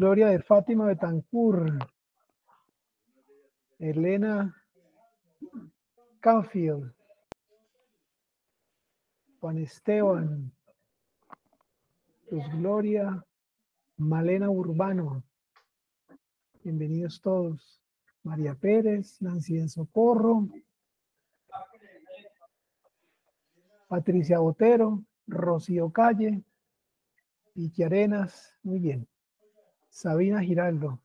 Gloria de Fátima Betancourt, Elena Canfield, Juan Esteban, Luz Gloria, Malena Urbano, bienvenidos todos. María Pérez, Nancy en Socorro, Patricia Botero, Rocío Calle, Vicky Arenas, muy bien. Sabina Giraldo,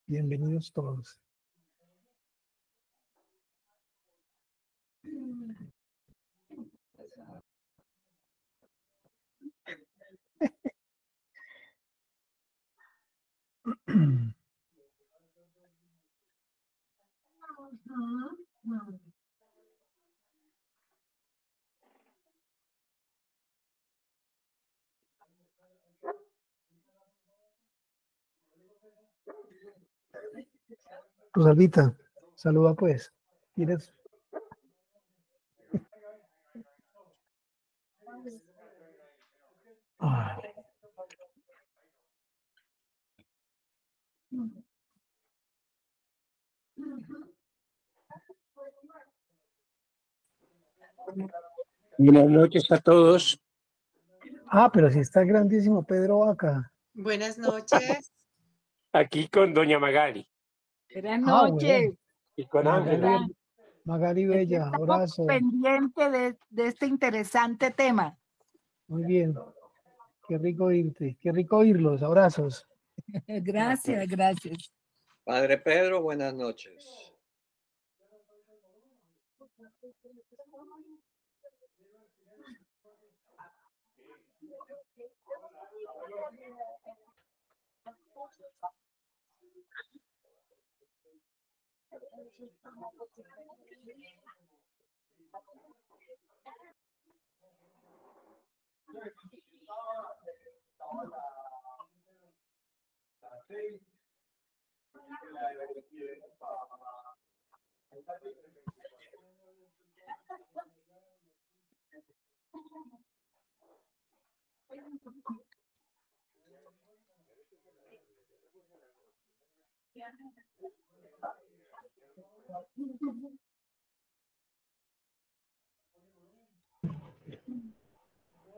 bienvenidos todos. Rosalvita, saluda pues. ¿Quieres? Ah. Buenas noches a todos. Ah, pero si está grandísimo Pedro Vaca. Buenas noches. Aquí con doña Magali. Buenas noches. Bueno. Y con Ángela. Magali Bella, abrazo. Pendiente de este interesante tema. Muy bien. Qué rico oírte, qué rico oírlos. Abrazos. Gracias, gracias. Padre Pedro, buenas noches.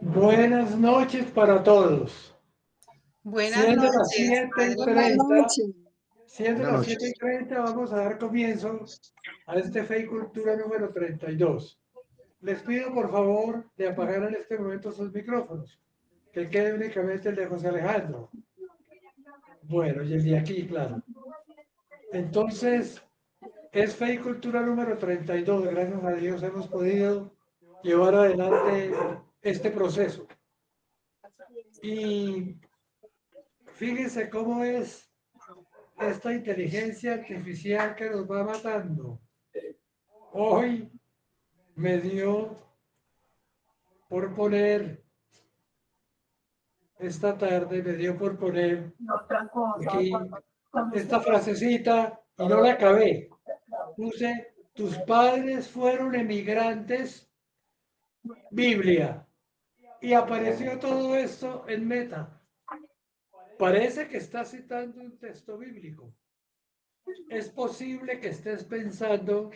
Buenas noches para todos. Buenas Siendo las noches. 7:30, siendo las 7:30, vamos a dar comienzo a este Fe y Cultura número 32. Les pido por favor de apagar en este momento sus micrófonos, que quede únicamente el de José Alejandro. Bueno, y el de aquí, claro. Entonces, es Fe y Cultura número 32. Gracias a Dios hemos podido llevar adelante este proceso. Y fíjense cómo es esta inteligencia artificial que nos va matando. Hoy me dio por poner, esta tarde me dio por poner aquí esta frasecita y no la acabé. Puse, tus padres fueron emigrantes, Biblia. Y apareció todo esto en Meta. Parece que está citando un texto bíblico. Es posible que estés pensando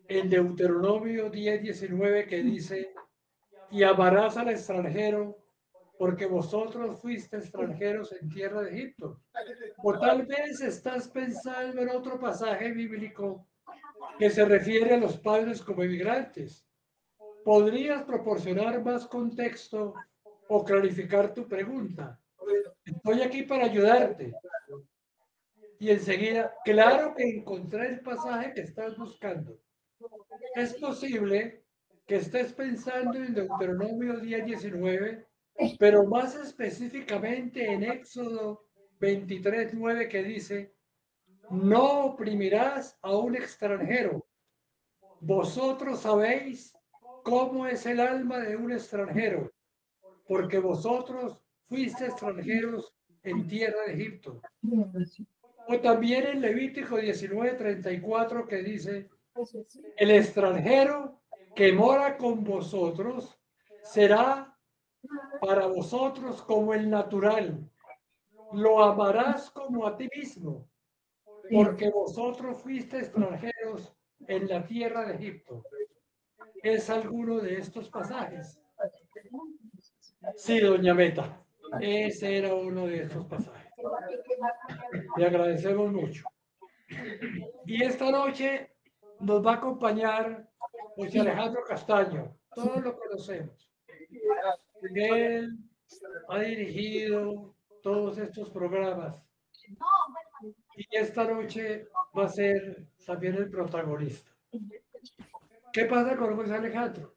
en Deuteronomio 10:19 que dice, y amarás al extranjero porque vosotros fuiste extranjeros en tierra de Egipto. O tal vez estás pensando en otro pasaje bíblico que se refiere a los padres como inmigrantes. ¿Podrías proporcionar más contexto o clarificar tu pregunta? Estoy aquí para ayudarte. Y enseguida, claro que encontré el pasaje que estás buscando. Es posible que estés pensando en Deuteronomio 10:19, pero más específicamente en Éxodo 23:9 que dice, no oprimirás a un extranjero. Vosotros sabéis cómo es el alma de un extranjero, porque vosotros fuiste extranjeros en tierra de Egipto. O también en Levítico 19:34 que dice, el extranjero que mora con vosotros será para vosotros como el natural, lo amarás como a ti mismo, porque vosotros fuiste extranjeros en la tierra de Egipto. ¿Es alguno de estos pasajes? Sí, doña Meta, ese era uno de estos pasajes. Le agradecemos mucho. Y esta noche nos va a acompañar José Alejandro Castaño. Todos lo conocemos. Él ha dirigido todos estos programas. Y esta noche va a ser también el protagonista. ¿Qué pasa con José Alejandro?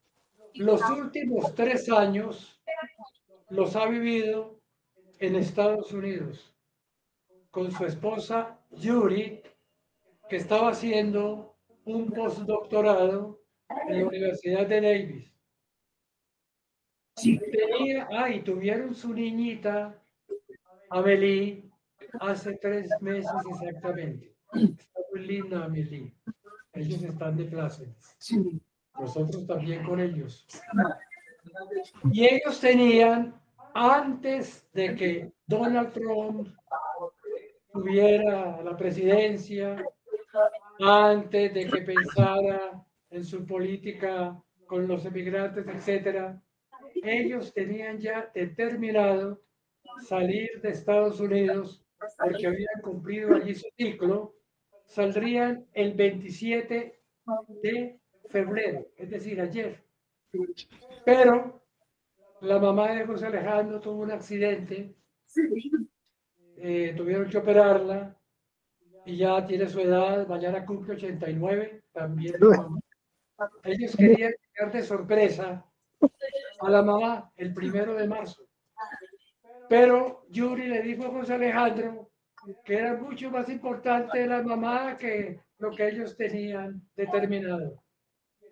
Los últimos 3 años los ha vivido en Estados Unidos con su esposa Yuri, que estaba haciendo un postdoctorado en la Universidad de Davis. Y tuvieron su niñita, Amelie, hace 3 meses exactamente. Está muy linda, Amelie. Ellos están de clases. Nosotros también con ellos. Y ellos tenían, antes de que Donald Trump tuviera la presidencia, antes de que pensara en su política con los emigrantes, etcétera, ellos tenían ya determinado salir de Estados Unidos porque habían cumplido allí su ciclo. Saldrían el 27 de febrero, es decir, ayer. Pero la mamá de José Alejandro tuvo un accidente, tuvieron que operarla y ya tiene su edad, mañana cumple 89, también la mamá. Ellos querían llegar de sorpresa a la mamá el 1 de marzo. Pero Yuri le dijo a José Alejandro que era mucho más importante la mamá que lo que ellos tenían determinado.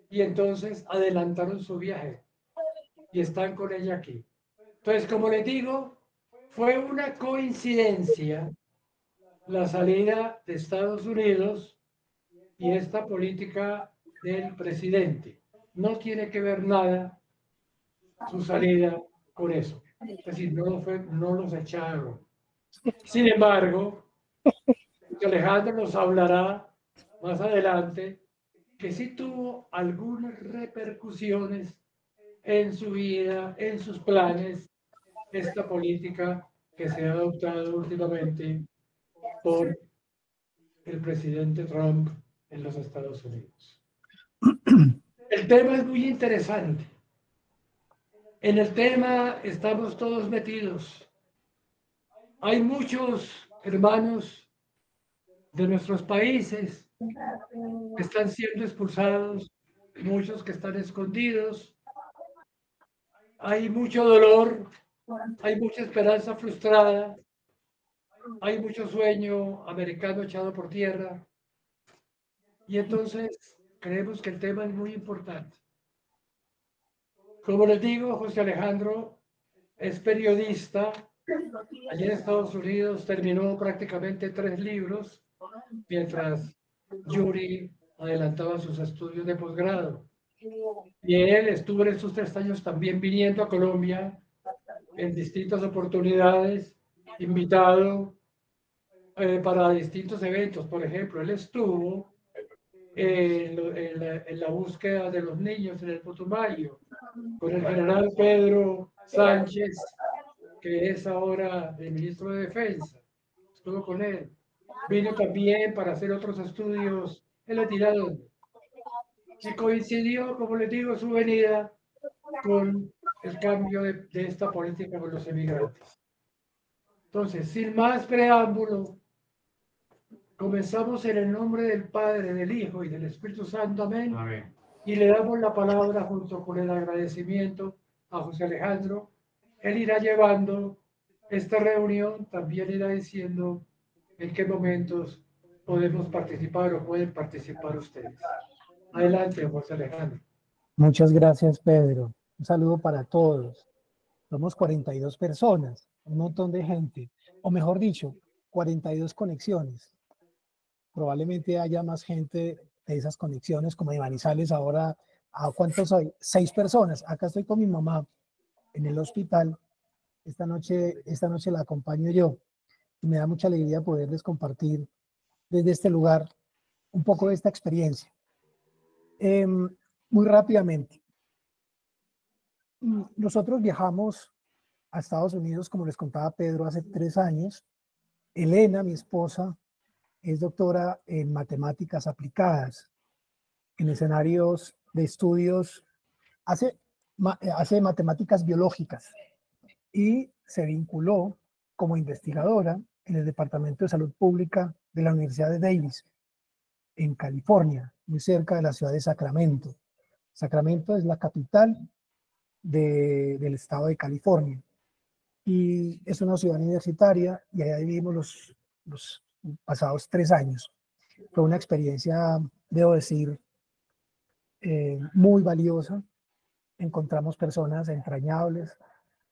Y entonces adelantaron su viaje y están con ella aquí. Entonces, como les digo, fue una coincidencia la salida de Estados Unidos y esta política del presidente. No tiene que ver nada su salida con eso. Es decir, no los echaron. Sin embargo, Alejandro nos hablará más adelante que sí tuvo algunas repercusiones en su vida, en sus planes, esta política que se ha adoptado últimamente por el presidente Trump en los Estados Unidos. El tema es muy interesante. En el tema estamos todos metidos. Hay muchos hermanos de nuestros países que están siendo expulsados, muchos que están escondidos. Hay mucho dolor, hay mucha esperanza frustrada, hay mucho sueño americano echado por tierra. Y entonces creemos que el tema es muy importante. Como les digo, José Alejandro es periodista. Allí en Estados Unidos terminó prácticamente 3 libros, mientras Yuri adelantaba sus estudios de posgrado. Y él estuvo en estos 3 años también viniendo a Colombia en distintas oportunidades, invitado para distintos eventos. Por ejemplo, él estuvo en la búsqueda de los niños en el Putumayo con el general Pedro Sánchez, que es ahora el ministro de Defensa. Estuvo con él. Vino también para hacer otros estudios en la tirada. Y coincidió, como les digo, su venida con el cambio de esta política con los emigrantes. Entonces, sin más preámbulo, comenzamos en el nombre del Padre, del Hijo y del Espíritu Santo. Amén. Amén. Y le damos la palabra junto con el agradecimiento a José Alejandro. Él irá llevando esta reunión, también irá diciendo en qué momentos podemos participar o pueden participar ustedes. Adelante, José Alejandro. Muchas gracias, Pedro. Un saludo para todos. Somos 42 personas, un montón de gente, o mejor dicho, 42 conexiones. Probablemente haya más gente de esas conexiones, como de Manizales ahora. ¿A cuántos soy? 6 personas. Acá estoy con mi mamá en el hospital. Esta noche la acompaño yo. y me da mucha alegría poderles compartir desde este lugar un poco de esta experiencia. Muy rápidamente, nosotros viajamos a Estados Unidos, como les contaba Pedro, hace 3 años. Elena, mi esposa, es doctora en matemáticas aplicadas, en escenarios de estudios, hace matemáticas biológicas y se vinculó como investigadora en el Departamento de Salud Pública de la Universidad de Davis, en California, muy cerca de la ciudad de Sacramento. Sacramento es la capital del estado de California y es una ciudad universitaria y allá vivimos los pasados 3 años. Fue una experiencia, debo decir, muy valiosa. Encontramos personas entrañables.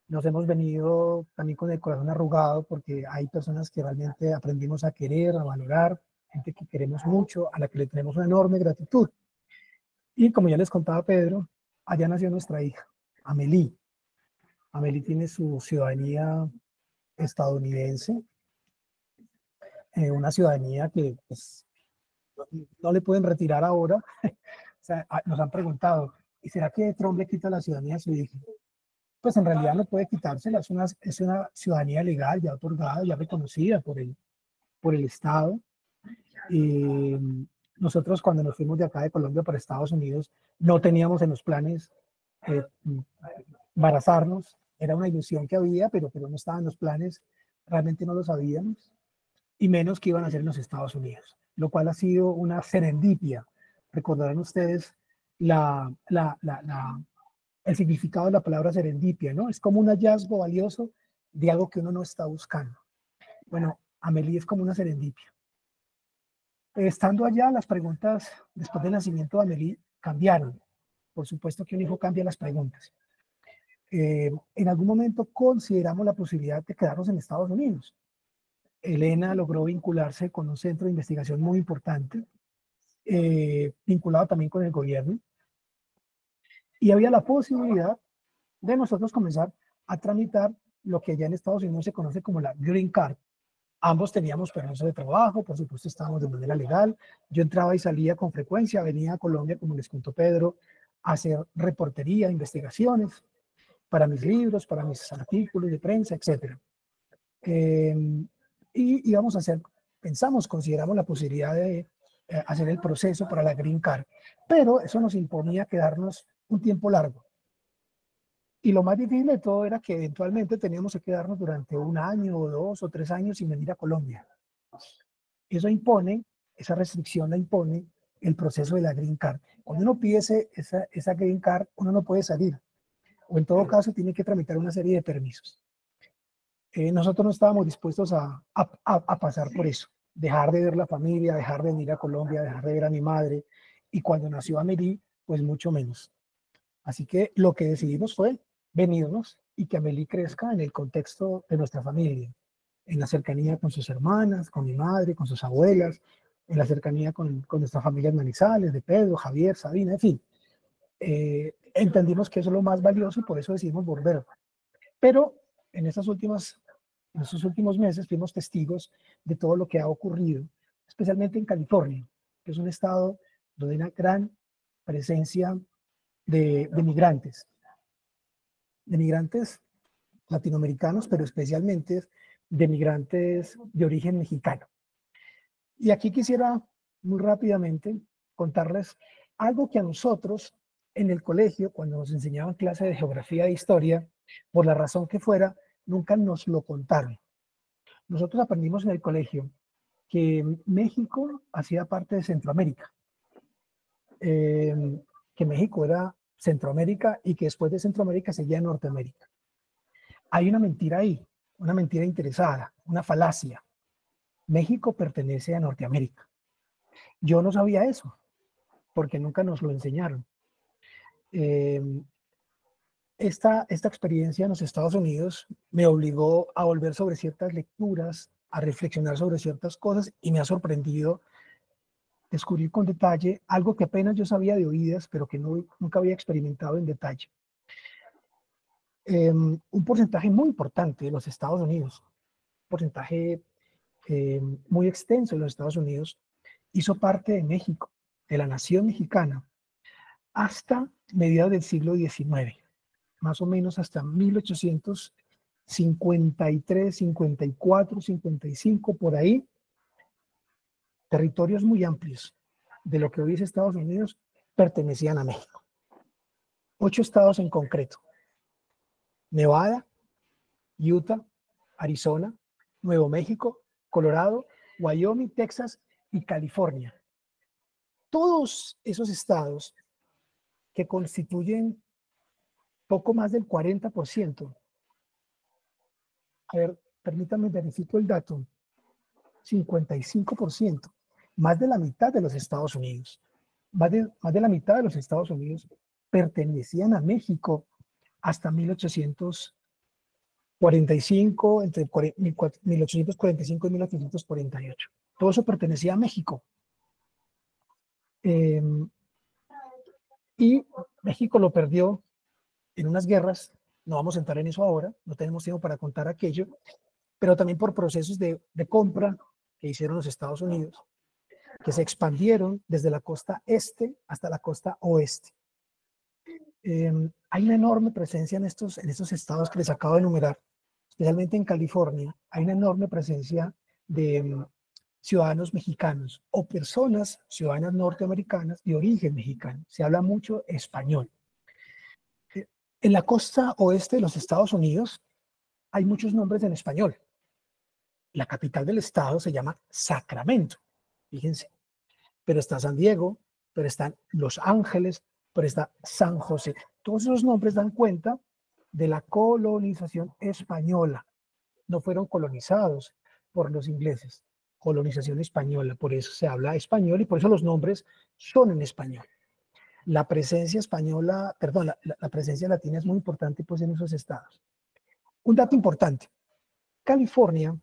Nos hemos venido también con el corazón arrugado porque hay personas que realmente aprendimos a querer, a valorar, gente que queremos mucho, a la que le tenemos una enorme gratitud. Y como ya les contaba Pedro, allá nació nuestra hija, Amelie. Amelie tiene su ciudadanía estadounidense, una ciudadanía que pues, no le pueden retirar ahora. O sea, nos han preguntado, ¿y será que Trump le quita la ciudadanía a su hija? Pues en realidad no puede quitársela, es una ciudadanía legal, ya otorgada, ya reconocida por el Estado. Y nosotros cuando nos fuimos de acá de Colombia para Estados Unidos, no teníamos en los planes embarazarnos. Era una ilusión que había, pero no estaba en los planes, realmente no lo sabíamos, y menos que iban a ser en los Estados Unidos, lo cual ha sido una serendipia. Recordarán ustedes el significado de la palabra serendipia, ¿no? Es como un hallazgo valioso de algo que uno no está buscando. Bueno, Amelie es como una serendipia. Estando allá, las preguntas después del nacimiento de Amelie cambiaron. Por supuesto que un hijo cambia las preguntas. En algún momento consideramos la posibilidad de quedarnos en Estados Unidos. Elena logró vincularse con un centro de investigación muy importante, vinculado también con el gobierno, y había la posibilidad de nosotros comenzar a tramitar lo que allá en Estados Unidos se conoce como la Green Card. Ambos teníamos permiso de trabajo, por supuesto estábamos de manera legal. Yo entraba y salía con frecuencia, venía a Colombia, como les contó Pedro, a hacer reportería, investigaciones para mis libros, para mis artículos de prensa, etc. Y íbamos a hacer, consideramos la posibilidad de hacer el proceso para la Green Card, pero eso nos imponía quedarnos un tiempo largo. Y lo más difícil de todo era que eventualmente teníamos que quedarnos durante 1 año o 2 o 3 años sin venir a Colombia. Eso impone, esa restricción la impone el proceso de la Green Card. Cuando uno pide esa Green Card, uno no puede salir, o en todo caso tiene que tramitar una serie de permisos. Nosotros no estábamos dispuestos a pasar por eso, dejar de ver la familia, dejar de venir a Colombia, dejar de ver a mi madre, y cuando nació Amelie, pues mucho menos. Así que lo que decidimos fue venirnos y que Amelie crezca en el contexto de nuestra familia, en la cercanía con sus hermanas, con mi madre, con sus abuelas, en la cercanía con nuestras familias Manizales, de Pedro, Javier, Sabina, en fin. Entendimos que eso es lo más valioso y por eso decidimos volver. Pero en estos últimos meses fuimos testigos de todo lo que ha ocurrido, especialmente en California, que es un estado donde hay una gran presencia de migrantes latinoamericanos, pero especialmente de migrantes de origen mexicano. Y aquí quisiera muy rápidamente contarles algo que a nosotros en el colegio, cuando nos enseñaban clase de geografía e historia, por la razón que fuera, nunca nos lo contaron. Nosotros aprendimos en el colegio que México hacía parte de Centroamérica, que México era Centroamérica y que después de Centroamérica seguía Norteamérica. Hay una mentira ahí, una mentira interesada, una falacia. México pertenece a Norteamérica. Yo no sabía eso, porque nunca nos lo enseñaron. Esta experiencia en los Estados Unidos me obligó a volver sobre ciertas lecturas, a reflexionar sobre ciertas cosas, y me ha sorprendido descubrir con detalle algo que apenas yo sabía de oídas, pero que nunca había experimentado en detalle. Un porcentaje muy importante de los Estados Unidos, un porcentaje muy extenso en los Estados Unidos, hizo parte de México, de la nación mexicana, hasta mediados del siglo XIX, más o menos hasta 1853, 54, 55, por ahí, territorios muy amplios de lo que hoy es Estados Unidos pertenecían a México. 8 estados en concreto: Nevada, Utah, Arizona, Nuevo México, Colorado, Wyoming, Texas y California. Todos esos estados, que constituyen poco más del 40%, a ver, permítanme verifico el dato, 55%, más de la mitad de los Estados Unidos, más de la mitad de los Estados Unidos pertenecían a México hasta 1845, entre 1845 y 1848. Todo eso pertenecía a México. Y México lo perdió en unas guerras, no vamos a entrar en eso ahora, no tenemos tiempo para contar aquello, pero también por procesos de compra que hicieron los Estados Unidos, que se expandieron desde la costa este hasta la costa oeste. Hay una enorme presencia en estos estados que les acabo de enumerar, especialmente en California. Hay una enorme presencia de ciudadanos mexicanos o personas ciudadanas norteamericanas de origen mexicano. Se habla mucho español. En la costa oeste de los Estados Unidos hay muchos nombres en español. La capital del estado se llama Sacramento, fíjense. Pero está San Diego, pero están Los Ángeles, pero está San José. Todos esos nombres dan cuenta de la colonización española. No fueron colonizados por los ingleses, colonización española. Por eso se habla español y por eso los nombres son en español. La presencia española, perdón, la presencia latina es muy importante pues en esos estados. Un dato importante: California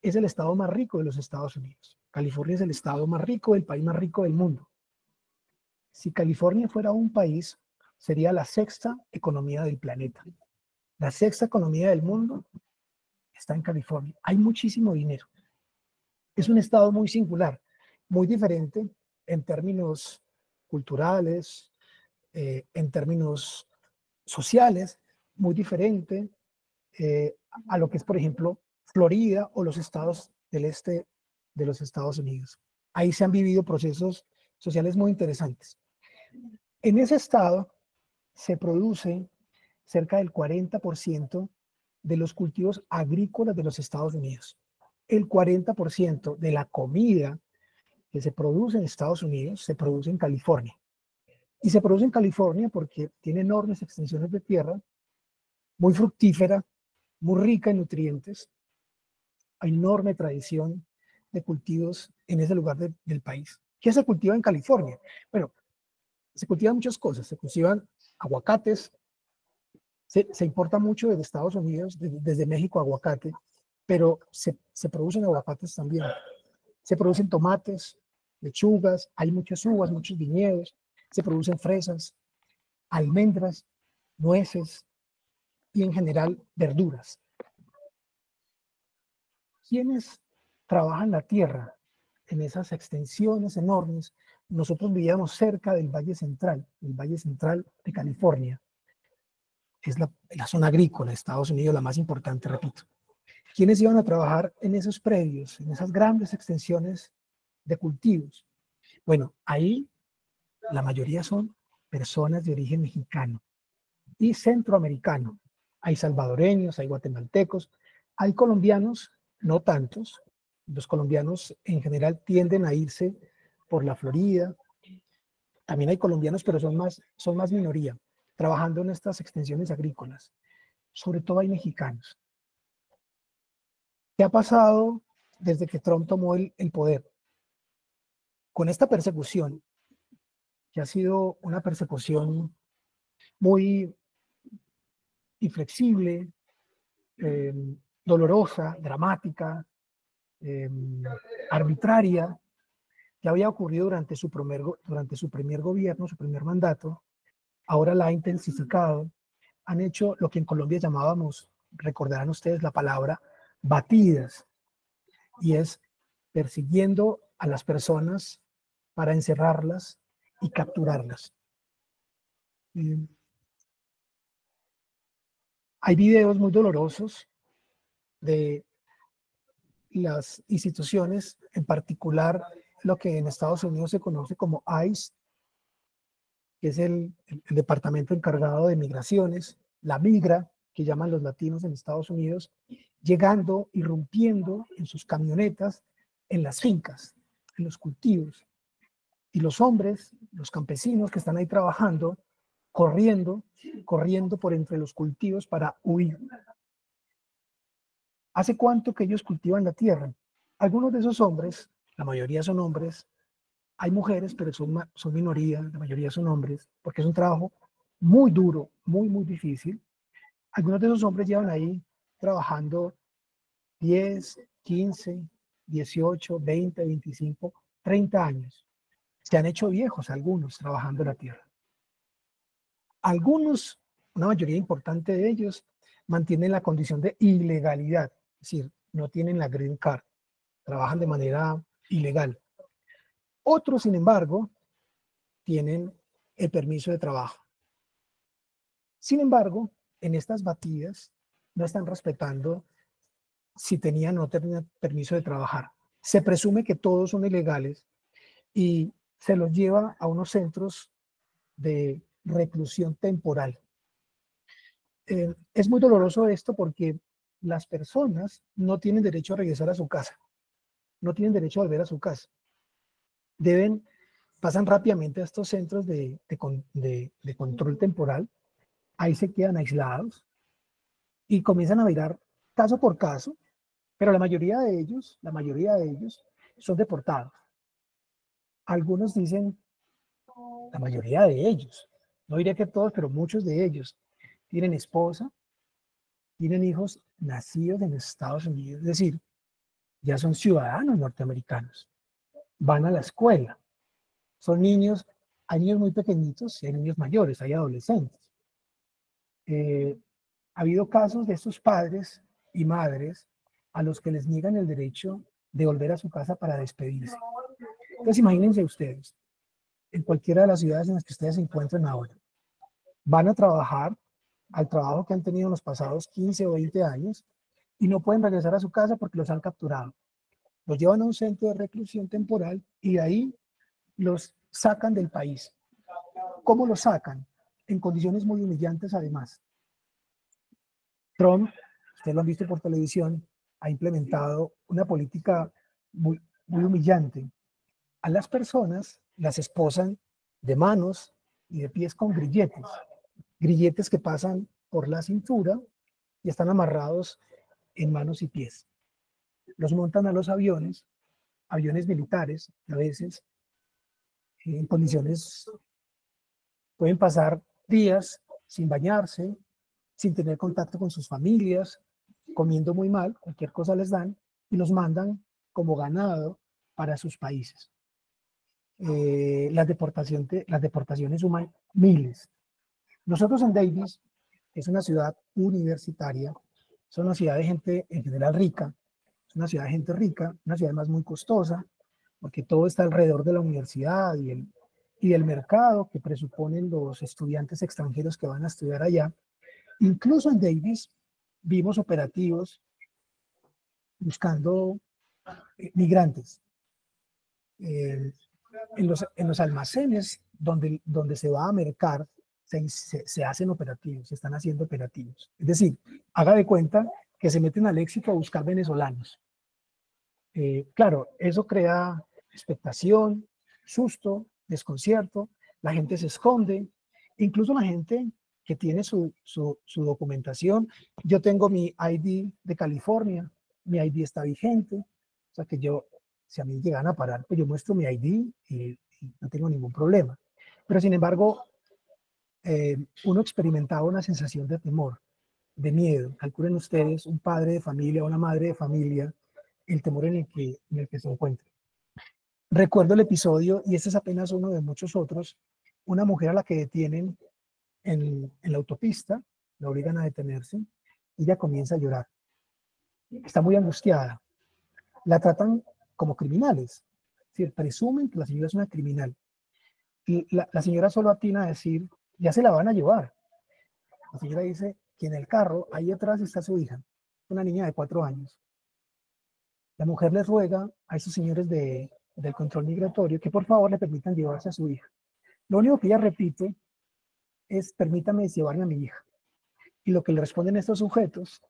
es el estado más rico de los Estados Unidos. California es el estado más rico, el país más rico del mundo. Si California fuera un país, sería la 6ª economía del planeta. La 6ª economía del mundo está en California. Hay muchísimo dinero. Es un estado muy singular, muy diferente en términos culturales, en términos sociales, muy diferente a lo que es, por ejemplo, Florida o los estados del este de los Estados Unidos. Ahí se han vivido procesos sociales muy interesantes. En ese estado se produce cerca del 40% de los cultivos agrícolas de los Estados Unidos. El 40% de la comida que se produce en Estados Unidos se produce en California. Y se produce en California porque tiene enormes extensiones de tierra, muy fructífera, muy rica en nutrientes. Hay enorme tradición de cultivos en ese lugar del país. ¿Qué se cultiva en California? Bueno, se cultivan muchas cosas. Se cultivan aguacates. Se importa mucho desde Estados Unidos, desde México, aguacate, pero se producen aguacates también. Se producen tomates, lechugas, hay muchas uvas, muchos viñedos, se producen fresas, almendras, nueces y en general verduras. ¿Quiénes trabajan la tierra en esas extensiones enormes? Nosotros vivíamos cerca del Valle Central, el Valle Central de California. Es la zona agrícola de Estados Unidos, la más importante, repito. ¿Quiénes iban a trabajar en esos predios, en esas grandes extensiones de cultivos? Bueno, ahí la mayoría son personas de origen mexicano y centroamericano. Hay salvadoreños, hay guatemaltecos, hay colombianos, no tantos. Los colombianos en general tienden a irse por la Florida. También hay colombianos, pero son más minoría, trabajando en estas extensiones agrícolas. Sobre todo hay mexicanos. ¿Qué ha pasado desde que Trump tomó el poder? Con esta persecución, que ha sido una persecución muy inflexible, dolorosa, dramática, arbitraria, que había ocurrido durante su primer gobierno, su primer mandato, ahora la ha intensificado. Han hecho lo que en Colombia llamábamos, recordarán ustedes la palabra, batidas. y es persiguiendo a las personas para encerrarlas y capturarlas. Hay videos muy dolorosos de las instituciones, en particular lo que en Estados Unidos se conoce como ICE, que es el departamento encargado de migraciones, la migra, que llaman los latinos en Estados Unidos, llegando, irrumpiendo en sus camionetas, en las fincas, en los cultivos. Y los hombres, los campesinos que están ahí trabajando, corriendo por entre los cultivos para huir. ¿Hace cuánto que ellos cultivan la tierra? Algunos de esos hombres, la mayoría son hombres, hay mujeres, pero son minoría, la mayoría son hombres, porque es un trabajo muy duro, muy difícil. Algunos de esos hombres llevan ahí trabajando 10, 15, 18, 20, 25, 30 años. Se han hecho viejos algunos trabajando en la tierra. Algunos, una mayoría importante de ellos, mantienen la condición de ilegalidad, es decir, no tienen la green card, trabajan de manera ilegal. Otros, sin embargo, tienen el permiso de trabajo. Sin embargo, en estas batidas no están respetando si tenían o no tenían permiso de trabajar. Se presume que todos son ilegales y se los lleva a unos centros de reclusión temporal. Es muy doloroso esto porque las personas no tienen derecho a regresar a su casa, no tienen derecho a volver a su casa. Pasan rápidamente a estos centros de control temporal, ahí se quedan aislados y comienzan a mirar caso por caso, pero la mayoría de ellos son deportados. Algunos dicen, la mayoría de ellos, no diría que todos, pero muchos de ellos tienen esposa, tienen hijos nacidos en Estados Unidos, es decir, ya son ciudadanos norteamericanos, van a la escuela, son niños, hay niños muy pequeñitos y hay niños mayores, hay adolescentes. Ha habido casos de estos padres y madres a los que les niegan el derecho de volver a su casa para despedirse. Entonces imagínense ustedes, en cualquiera de las ciudades en las que ustedes se encuentran ahora, van a trabajar al trabajo que han tenido en los pasados 15 o 20 años y no pueden regresar a su casa porque los han capturado. Los llevan a un centro de reclusión temporal y de ahí los sacan del país. ¿Cómo los sacan? En condiciones muy humillantes además. Trump, ustedes lo han visto por televisión, ha implementado una política muy humillante. A las personas las esposan de manos y de pies con grilletes que pasan por la cintura y están amarrados en manos y pies. Los montan a los aviones militares, a veces, en condiciones, pueden pasar días sin bañarse, sin tener contacto con sus familias, comiendo muy mal, cualquier cosa les dan, y los mandan como ganado para sus países. Las deportaciones suman miles. Nosotros en Davis, es una ciudad universitaria, es una ciudad de gente en general rica, es una ciudad de gente rica, una ciudad además muy costosa, porque todo está alrededor de la universidad y del mercado que presuponen los estudiantes extranjeros que van a estudiar allá. Incluso en Davis vimos operativos buscando migrantes. En los almacenes donde se va a mercar, se hacen operativos, se están haciendo operativos. Es decir, haga de cuenta que se meten al Éxito a buscar venezolanos. Claro, eso crea expectación, susto, desconcierto, la gente se esconde, incluso la gente que tiene su documentación. Yo tengo mi ID de California, mi ID está vigente, o sea que si a mí llegan a parar, pues yo muestro mi ID y no tengo ningún problema. Pero sin embargo, uno experimentaba una sensación de temor, de miedo. Calculen ustedes un padre de familia, una madre de familia, el temor en el que se encuentra. Recuerdo el episodio, y este es apenas uno de muchos otros, una mujer a la que detienen en la autopista, la obligan a detenerse, y ella comienza a llorar. Está muy angustiada. la tratan como criminales. Es decir, presumen que la señora es una criminal. Y la señora solo atina a decir, ya se la van a llevar. La señora dice que en el carro, ahí atrás está su hija, una niña de 4 años. La mujer les ruega a esos señores del control migratorio que por favor le permitan llevarse a su hija. Lo único que ella repite es, permítame llevarme a mi hija. Y lo que le responden estos sujetos,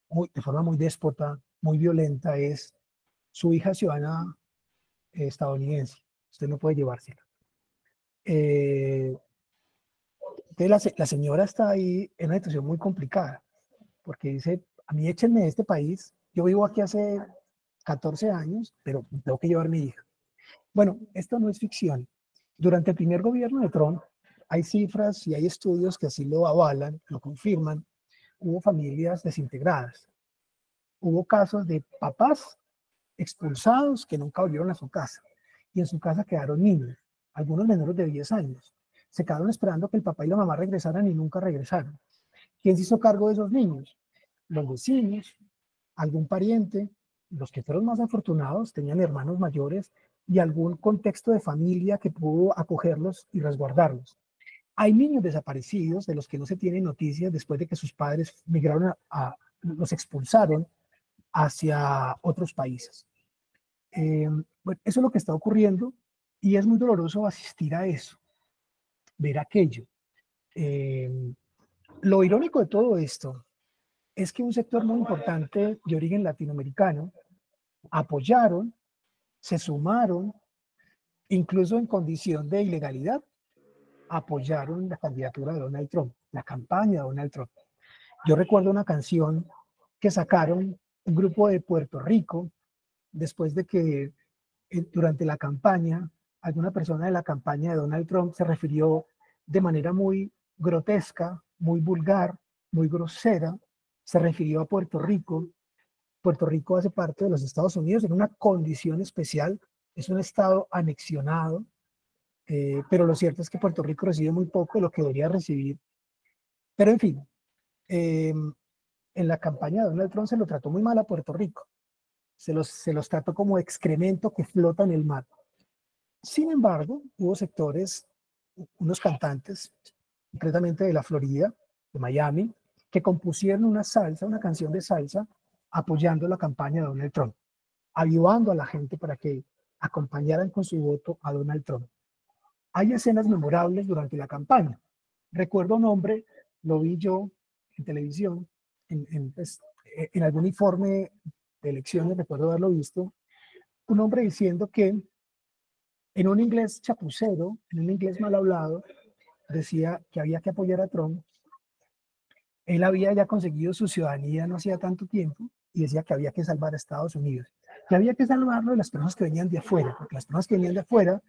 de forma muy déspota, muy violenta, es, su hija es ciudadana estadounidense, usted no puede llevársela. Entonces la señora está ahí en una situación muy complicada, porque dice, a mí échenme de este país, yo vivo aquí hace 14 años, pero tengo que llevar a mi hija. Bueno, esto no es ficción. Durante el primer gobierno de Trump, hay cifras y hay estudios que así lo avalan, lo confirman. Hubo familias desintegradas. Hubo casos de papás expulsados que nunca volvieron a su casa. Y en su casa quedaron niños, algunos menores de 10 años. Se quedaron esperando que el papá y la mamá regresaran y nunca regresaron. ¿Quién se hizo cargo de esos niños? Los vecinos, algún pariente. Los que fueron más afortunados tenían hermanos mayores y algún contexto de familia que pudo acogerlos y resguardarlos. Hay niños desaparecidos de los que no se tienen noticias después de que sus padres migraron los expulsaron hacia otros países. Bueno, eso es lo que está ocurriendo y es muy doloroso asistir a eso, ver aquello. Lo irónico de todo esto es que un sector muy importante de origen latinoamericano apoyaron, se sumaron, incluso en condición de ilegalidad, apoyaron la candidatura de Donald Trump, la campaña de Donald Trump. Yo recuerdo una canción que sacaron un grupo de Puerto Rico después de que durante la campaña, alguna persona de la campaña de Donald Trump se refirió de manera muy grotesca, muy vulgar, muy grosera, se refirió a Puerto Rico. Puerto Rico hace parte de los Estados Unidos en una condición especial, es un estado anexionado, pero lo cierto es que Puerto Rico recibe muy poco de lo que debería recibir. Pero en fin, en la campaña de Donald Trump se lo trató muy mal a Puerto Rico, se los trató como excremento que flota en el mar. Sin embargo, hubo sectores, unos cantantes, concretamente de la Florida, de Miami, que compusieron una canción de salsa, apoyando la campaña de Donald Trump, ayudando a la gente para que acompañaran con su voto a Donald Trump. Hay escenas memorables durante la campaña. Recuerdo un hombre, lo vi yo en televisión, en algún informe de elecciones, recuerdo haberlo visto, un hombre diciendo que en un inglés chapucero, en un inglés mal hablado, decía que había que apoyar a Trump. Él había ya conseguido su ciudadanía no hacía tanto tiempo y decía que había que salvar a Estados Unidos, que había que salvarlo de las personas que venían de afuera, porque las personas que venían de afuera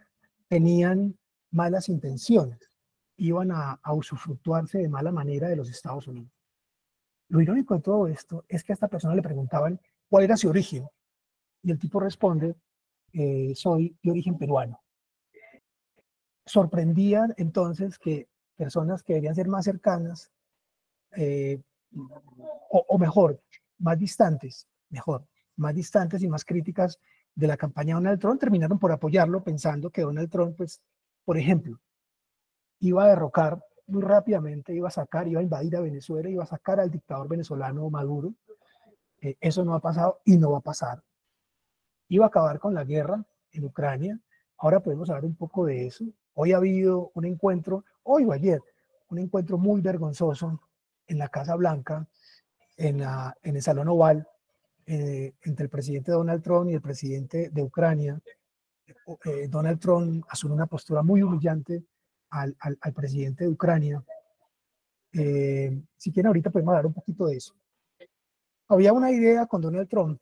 tenían malas intenciones, iban a usufructuarse de mala manera de los Estados Unidos. Lo irónico de todo esto es que a esta persona le preguntaban cuál era su origen y el tipo responde, soy de origen peruano. Sorprendía entonces que personas que deberían ser más cercanas, o mejor, más distantes y más críticas de la campaña de Donald Trump, terminaron por apoyarlo pensando que Donald Trump, pues, por ejemplo, iba a derrocar muy rápidamente, iba a invadir a Venezuela, iba a sacar al dictador venezolano Maduro. Eso no ha pasado y no va a pasar. Iba a acabar con la guerra en Ucrania. Ahora podemos hablar un poco de eso. Hoy ha habido un encuentro, hoy o ayer, un encuentro muy vergonzoso en la Casa Blanca, en el Salón Oval, entre el presidente Donald Trump y el presidente de Ucrania. Donald Trump asume una postura muy humillante al presidente de Ucrania. Si quieren, ahorita podemos hablar un poquito de eso. Había una idea con Donald Trump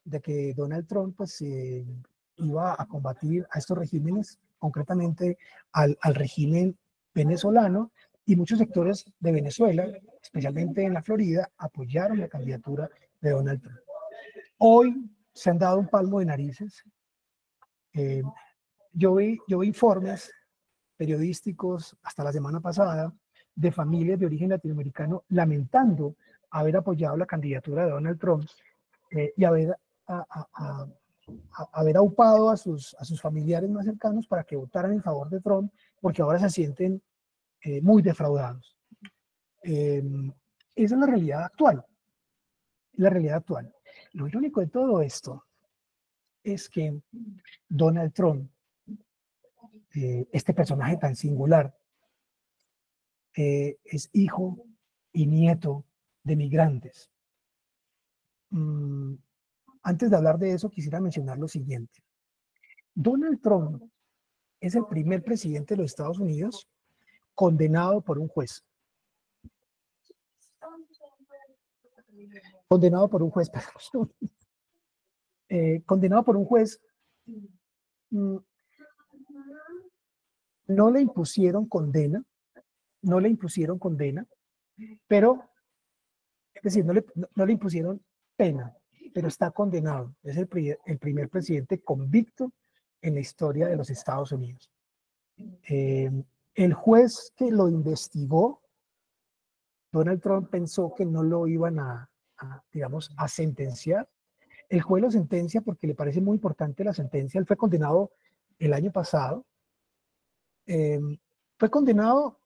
de que Donald Trump pues, iba a combatir a estos regímenes, concretamente al régimen venezolano, y muchos sectores de Venezuela, especialmente en la Florida, apoyaron la candidatura de Donald Trump. Hoy se han dado un palmo de narices. Yo vi informes periodísticos hasta la semana pasada de familias de origen latinoamericano lamentando haber apoyado la candidatura de Donald Trump y haber haber aupado a sus familiares más cercanos para que votaran en favor de Trump, porque ahora se sienten muy defraudados. Esa es la realidad actual. La realidad actual. Lo irónico de todo esto es que Donald Trump, este personaje tan singular, es hijo y nieto de migrantes. Antes de hablar de eso, quisiera mencionar lo siguiente. Donald Trump es el primer presidente de los Estados Unidos condenado por un juez. Condenado por un juez, perdón. Condenado por un juez. No le impusieron condena, pero, es decir, no le impusieron pena, pero está condenado. Es el primer presidente convicto en la historia de los Estados Unidos. El juez que lo investigó, Donald Trump pensó que no lo iban digamos, a sentenciar. El juez lo sentencia porque le parece muy importante la sentencia. Él fue condenado el año pasado. Fue condenado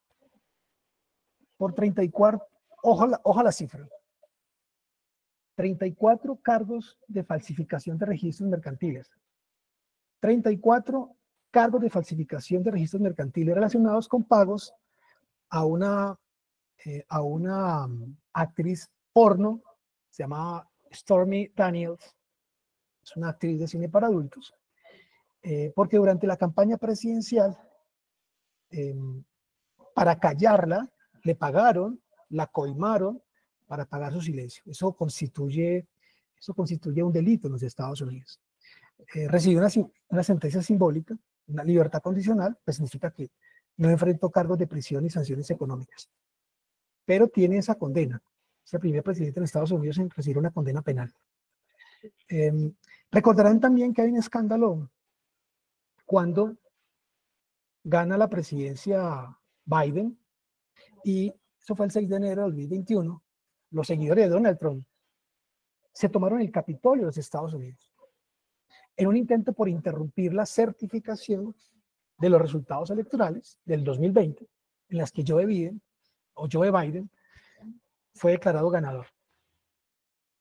por 34, ojo la cifra, 34 cargos de falsificación de registros mercantiles. 34 cargos de falsificación de registros mercantiles relacionados con pagos a una actriz porno, se llama Stormy Daniels, es una actriz de cine para adultos, porque durante la campaña presidencial, para callarla, le pagaron, la coimaron para pagar su silencio. Eso constituye un delito en los Estados Unidos. Recibió una sentencia simbólica, una libertad condicional, pues significa que no enfrentó cargos de prisión y sanciones económicas. Pero tiene esa condena. Es el primer presidente en Estados Unidos en recibir una condena penal. Recordarán también que hay un escándalo cuando gana la presidencia Biden, y eso fue el 6 de enero del 2021, los seguidores de Donald Trump se tomaron el Capitolio de los Estados Unidos en un intento por interrumpir la certificación de los resultados electorales del 2020, en las que Joe Biden fue declarado ganador.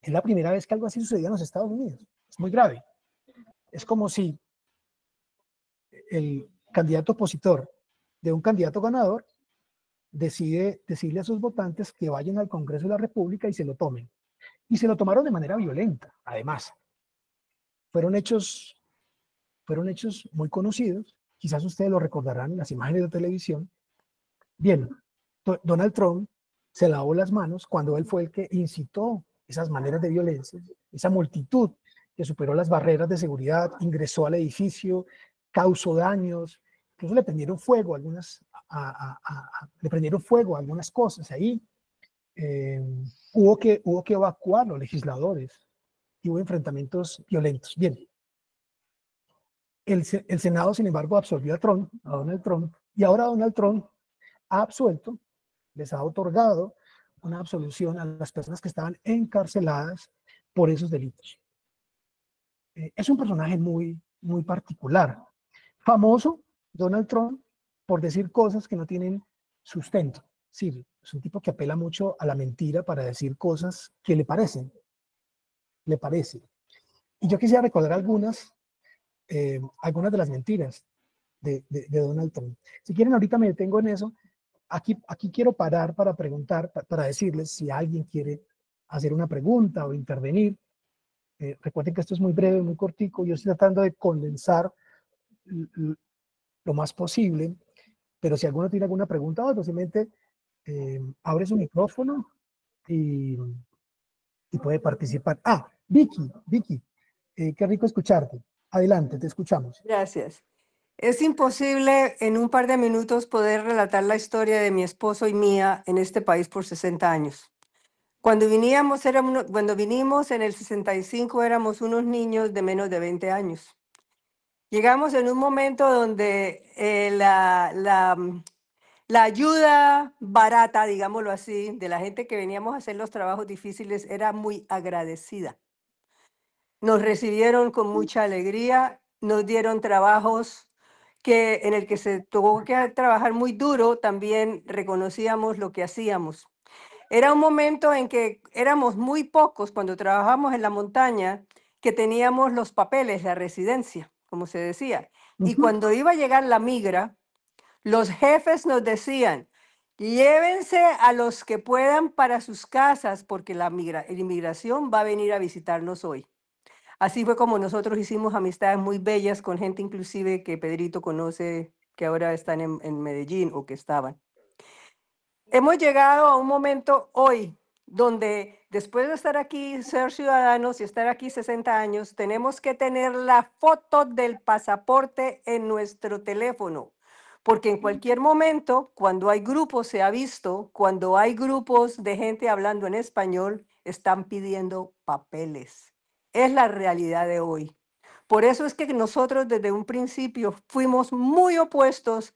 Es la primera vez que algo así sucedía en los Estados Unidos. Es muy grave. Es como si el candidato opositor de un candidato ganador decide decirle a sus votantes que vayan al Congreso de la República y se lo tomen. Y se lo tomaron de manera violenta, además. Fueron hechos muy conocidos. Quizás ustedes lo recordarán en las imágenes de televisión. Bien, Donald Trump se lavó las manos cuando él fue el que incitó esas maneras de violencia, esa multitud que superó las barreras de seguridad, ingresó al edificio, causó daños, incluso le prendieron fuego a algunas cosas ahí. Hubo que evacuar a los legisladores y hubo enfrentamientos violentos. Bien, el Senado, sin embargo, absolvió a Donald Trump, y ahora Donald Trump ha absuelto, les ha otorgado una absolución a las personas que estaban encarceladas por esos delitos. Es un personaje muy, muy particular. Famoso, Donald Trump, por decir cosas que no tienen sustento. Sí, es un tipo que apela mucho a la mentira para decir cosas que le parecen. Y yo quisiera recordar algunas de las mentiras de Donald Trump. Si quieren, ahorita me detengo en eso. Aquí quiero parar para preguntar, para decirles si alguien quiere hacer una pregunta o intervenir. Recuerden que esto es muy breve, muy cortico. Yo estoy tratando de condensar lo más posible, pero si alguno tiene alguna pregunta, simplemente abre su micrófono y puede participar. Vicky, qué rico escucharte. Adelante, te escuchamos. Gracias. Es imposible en un par de minutos poder relatar la historia de mi esposo y mía en este país por 60 años. Cuando vinimos en el 65 éramos unos niños de menos de 20 años. Llegamos en un momento donde la ayuda barata, digámoslo así, de la gente que veníamos a hacer los trabajos difíciles era muy agradecida. nos recibieron con mucha alegría, nos dieron trabajos en el que se tuvo que trabajar muy duro, también reconocíamos lo que hacíamos. Era un momento en que éramos muy pocos cuando trabajamos en la montaña que teníamos los papeles, la residencia, como se decía. Y cuando iba a llegar la migra, los jefes nos decían, llévense a los que puedan para sus casas porque la inmigración va a venir a visitarnos hoy. Así fue como nosotros hicimos amistades muy bellas con gente inclusive que Pedrito conoce, que ahora están en Medellín o que estaban. Hemos llegado a un momento hoy donde después de estar aquí, ser ciudadanos y estar aquí 60 años, tenemos que tener la foto del pasaporte en nuestro teléfono. Porque en cualquier momento, cuando hay grupos, se ha visto, cuando hay grupos de gente hablando en español, están pidiendo papeles. Es la realidad de hoy. Por eso es que nosotros desde un principio fuimos muy opuestos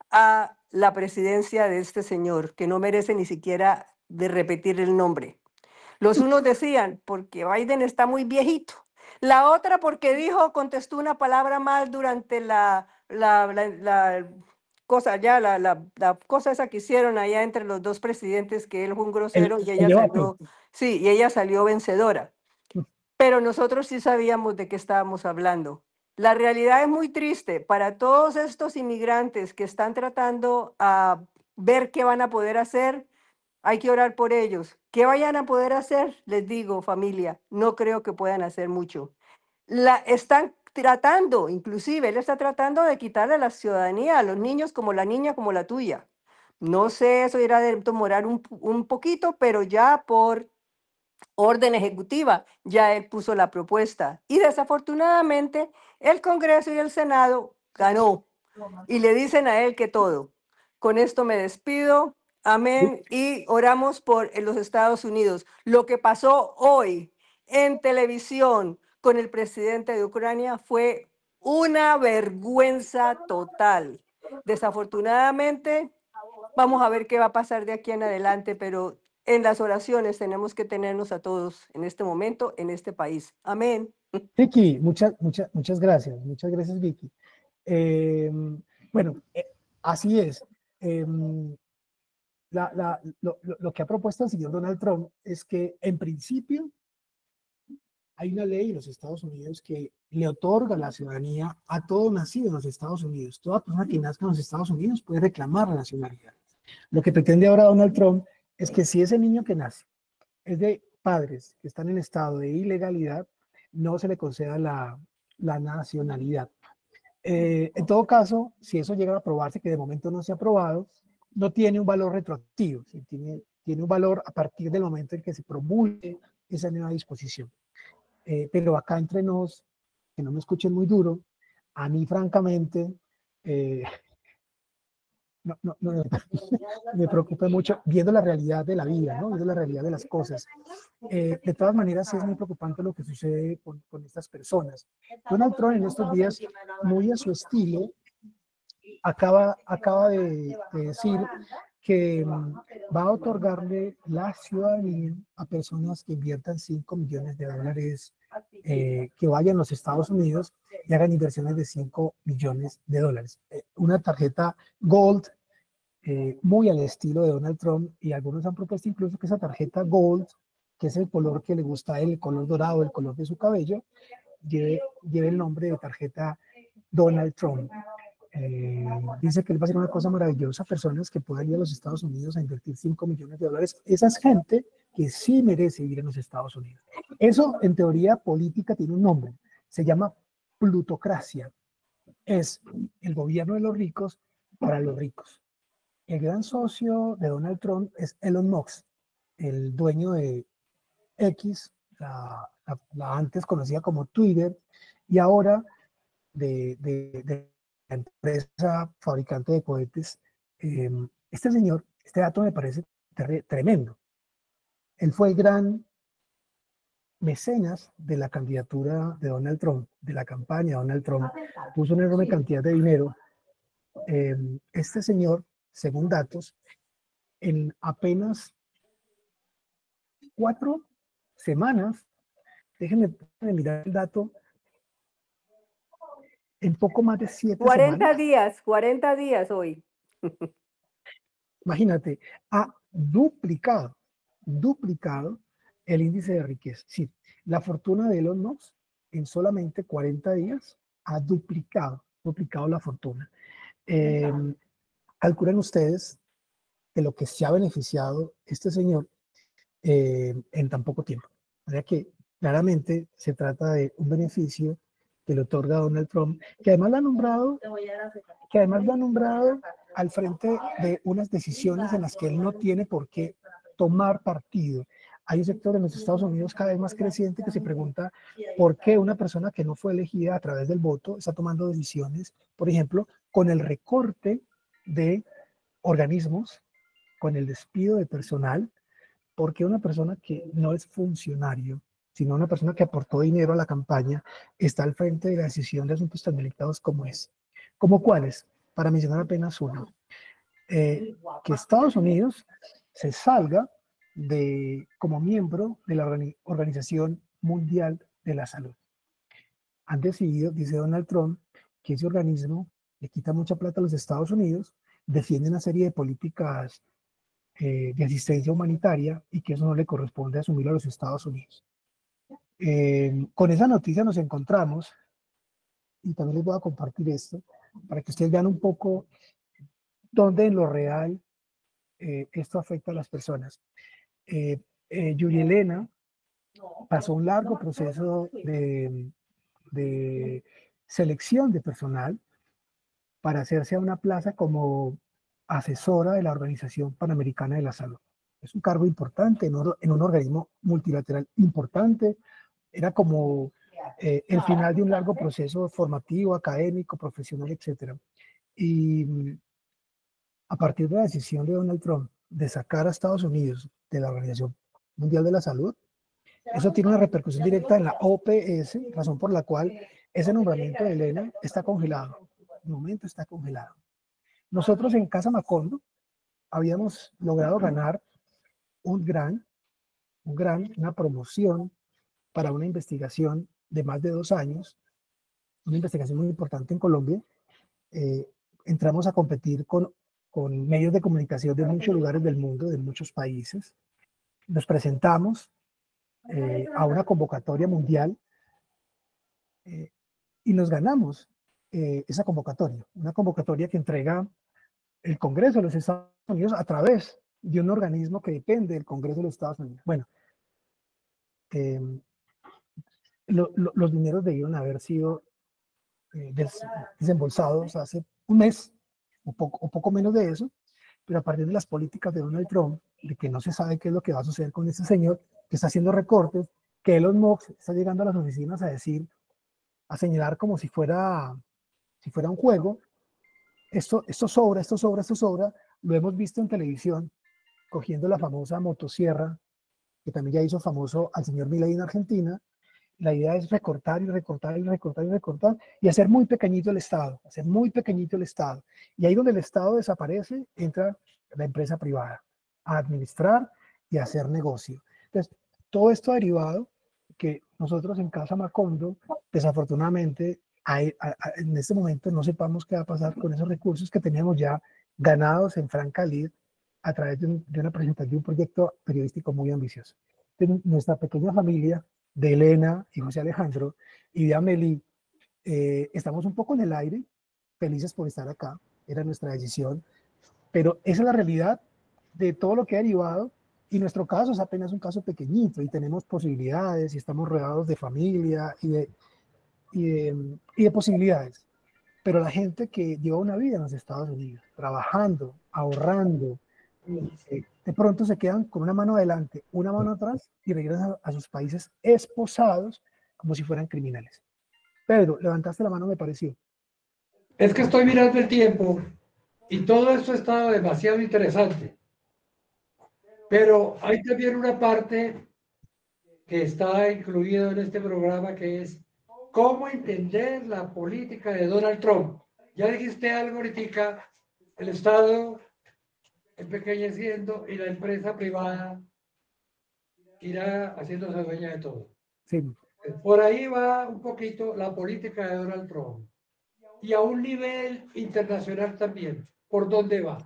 a la presidencia de este señor, que no merece ni siquiera de repetir el nombre. Los unos decían, porque Biden está muy viejito. La otra porque contestó una palabra mal durante la cosa, la cosa esa que hicieron allá entre los dos presidentes, que él fue un grosero y ella salió, sí, y ella salió vencedora. Pero nosotros sí sabíamos de qué estábamos hablando. La realidad es muy triste para todos estos inmigrantes que están tratando a ver qué van a poder hacer. Hay que orar por ellos. ¿Qué vayan a poder hacer? Les digo, familia, no creo que puedan hacer mucho. Están tratando, inclusive, él está tratando de quitarle la ciudadanía a los niños como la niña, como la tuya. No sé, eso irá a demorar un poquito, pero ya por orden ejecutiva, ya él puso la propuesta. Y desafortunadamente, el Congreso y el Senado ganó. Y le dicen a él que todo. Con esto me despido. Amén. Y oramos por los Estados Unidos. Lo que pasó hoy en televisión con el presidente de Ucrania fue una vergüenza total. Desafortunadamente, vamos a ver qué va a pasar de aquí en adelante, pero en las oraciones tenemos que tenernos a todos en este momento, en este país. Amén. Vicky, muchas gracias. Muchas gracias, Vicky. Bueno, así es. Lo que ha propuesto el señor Donald Trump es que, en principio, hay una ley en los Estados Unidos que le otorga la ciudadanía a todo nacido en los Estados Unidos. Toda persona que nazca en los Estados Unidos puede reclamar la nacionalidad. Lo que pretende ahora Donald Trump es que si ese niño que nace es de padres que están en estado de ilegalidad, no se le conceda la nacionalidad. En todo caso, si eso llega a aprobarse, que de momento no se ha aprobado, no tiene un valor retroactivo, tiene un valor a partir del momento en que se promulgue esa nueva disposición. Pero acá entre nos, que no me escuchen muy duro, a mí francamente no, me preocupa mucho viendo la realidad de la vida, ¿no? Viendo la realidad de las cosas. De todas maneras es muy preocupante lo que sucede con estas personas. Donald Trump en estos días, muy a su estilo, acaba de decir que va a otorgarle la ciudadanía a personas que inviertan $5 millones, que vayan a los Estados Unidos y hagan inversiones de $5 millones. Una tarjeta Gold, muy al estilo de Donald Trump, y algunos han propuesto incluso que esa tarjeta Gold, que es el color que le gusta a él, el color dorado, el color de su cabello, lleve el nombre de tarjeta Donald Trump. Dice que él va a hacer una cosa maravillosa, personas que puedan ir a los Estados Unidos a invertir $5 millones. Esa es gente que sí merece vivir en los Estados Unidos. Eso, en teoría política, tiene un nombre, se llama plutocracia. Es el gobierno de los ricos para los ricos. El gran socio de Donald Trump es Elon Musk, el dueño de X, la antes conocida como Twitter, y ahora de la empresa fabricante de cohetes. Este señor, este dato me parece tremendo. Él fue el gran mecenas de la candidatura de Donald Trump, de la campaña de Donald Trump. Puso una enorme cantidad de dinero. Este señor, según datos, en apenas 4 semanas déjenme mirar el dato, en poco más de 7 40 semanas, 40 días hoy. imagínate, ha duplicado el índice de riqueza. Sí, la fortuna de Elon Musk en solamente 40 días ha duplicado la fortuna. Calculen ustedes de lo que se ha beneficiado este señor en tan poco tiempo. O sea que claramente se trata de un beneficio que le otorga Donald Trump, que además lo ha nombrado al frente de unas decisiones en las que él no tiene por qué tomar partido. Hay un sector en los Estados Unidos cada vez más creciente que se pregunta por qué una persona que no fue elegida a través del voto está tomando decisiones, por ejemplo, con el recorte de organismos, con el despido de personal, porque una persona que no es funcionario, sino una persona que aportó dinero a la campaña, está al frente de la decisión de asuntos tan delicados como es. ¿Como cuáles? Para mencionar apenas uno. Que Estados Unidos se salga como miembro de la Organización Mundial de la Salud. Han decidido, dice Donald Trump, que ese organismo le quita mucha plata a los Estados Unidos, defiende una serie de políticas de asistencia humanitaria y que eso no le corresponde asumirlo a los Estados Unidos. Con esa noticia nos encontramos, y también les voy a compartir esto, para que ustedes vean un poco dónde en lo real esto afecta a las personas. Yuri Elena pasó un largo proceso de selección de personal para hacerse a una plaza como asesora de la Organización Panamericana de la Salud. Es un cargo importante en un organismo multilateral importante. Era como el final de un largo proceso formativo, académico, profesional, etc. Y a partir de la decisión de Donald Trump de sacar a Estados Unidos de la Organización Mundial de la Salud, eso tiene una repercusión directa en la OPS, razón por la cual ese nombramiento de Elena está congelado. De momento está congelado. Nosotros en Casa Macondo habíamos logrado ganar una promoción para una investigación de más de 2 años, una investigación muy importante en Colombia. Entramos a competir con medios de comunicación de muchos lugares del mundo, de muchos países. Nos presentamos a una convocatoria mundial y nos ganamos esa convocatoria, una convocatoria que entrega el Congreso de los Estados Unidos a través de un organismo que depende del Congreso de los Estados Unidos. Bueno, los dineros debieron haber sido desembolsados hace un mes o poco menos de eso, pero a partir de las políticas de Donald Trump, de que no se sabe qué es lo que va a suceder con este señor, que está haciendo recortes, que Elon Musk está llegando a las oficinas a decir, a señalar como si fuera un juego, esto sobra, lo hemos visto en televisión, cogiendo la famosa motosierra, que también ya hizo famoso al señor Milei en Argentina. La idea es recortar y recortar y recortar y recortar y hacer muy pequeñito el Estado, Y ahí donde el Estado desaparece, entra la empresa privada a administrar y a hacer negocio. Entonces, todo esto derivado que nosotros en Casa Macondo, desafortunadamente, en este momento no sepamos qué va a pasar con esos recursos que teníamos ya ganados en franca lid a través de una presentación de un proyecto periodístico muy ambicioso. Entonces, nuestra pequeña familia de Elena y José Alejandro y de Amelie, estamos un poco en el aire, felices por estar acá, era nuestra decisión, pero esa es la realidad de todo lo que ha derivado, y nuestro caso es apenas un caso pequeñito, y tenemos posibilidades, y estamos rodeados de familia y de posibilidades, pero la gente que lleva una vida en los Estados Unidos, trabajando, ahorrando, de pronto se quedan con una mano adelante, una mano atrás y regresan a sus países esposados como si fueran criminales. Pedro, levantaste la mano, me pareció. Es que estoy mirando el tiempo y todo esto ha estado demasiado interesante. Pero hay también una parte que está incluida en este programa que es cómo entender la política de Donald Trump. Ya dijiste algo ahorita, el Estado empequeñeciendo y la empresa privada irá haciéndose dueña de todo. Sí, Por ahí va un poquito la política de Donald Trump. Y a un nivel internacional también. ¿Por dónde va?